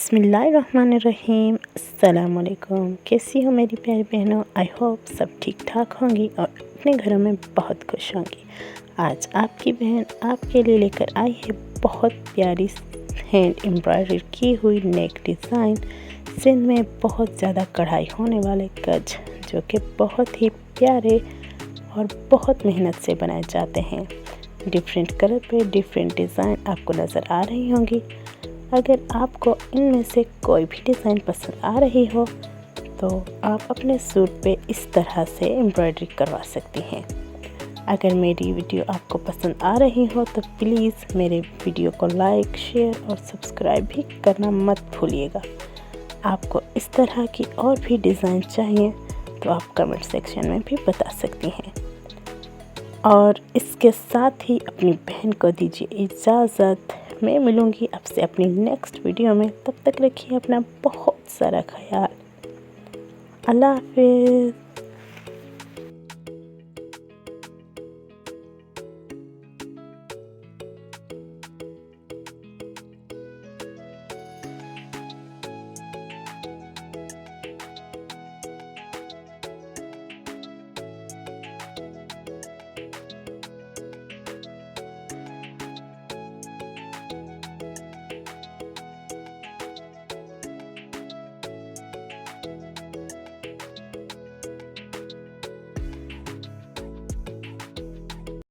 बिस्मिल्लाहिर्रहमानिर्रहीम। अस्सलाम वालेकुम। कैसी हो मेरी प्यारी बहनों? आई होप सब ठीक ठाक होंगी और अपने घरों में बहुत खुश होंगी। आज आपकी बहन आपके लिए लेकर आई है बहुत प्यारी हैंड एम्ब्रॉयडरी की हुई नेक डिज़ाइन। सिंध में बहुत ज़्यादा कढ़ाई होने वाले गज जो कि बहुत ही प्यारे और बहुत मेहनत से बनाए जाते हैं। डिफरेंट कलर पे डिफरेंट डिज़ाइन आपको नज़र आ रही होंगी। अगर आपको इनमें से कोई भी डिज़ाइन पसंद आ रही हो तो आप अपने सूट पे इस तरह से एम्ब्रॉयडरी करवा सकती हैं। अगर मेरी वीडियो आपको पसंद आ रही हो तो प्लीज़ मेरे वीडियो को लाइक, शेयर और सब्सक्राइब भी करना मत भूलिएगा। आपको इस तरह की और भी डिज़ाइन चाहिए तो आप कमेंट सेक्शन में भी बता सकती हैं। और इसके साथ ही अपनी बहन को दीजिए इजाज़त। मैं मिलूँगी आपसे अपनी नेक्स्ट वीडियो में। तब तक रखिए अपना बहुत सारा ख्याल। अल्लाह हाफ़िज़।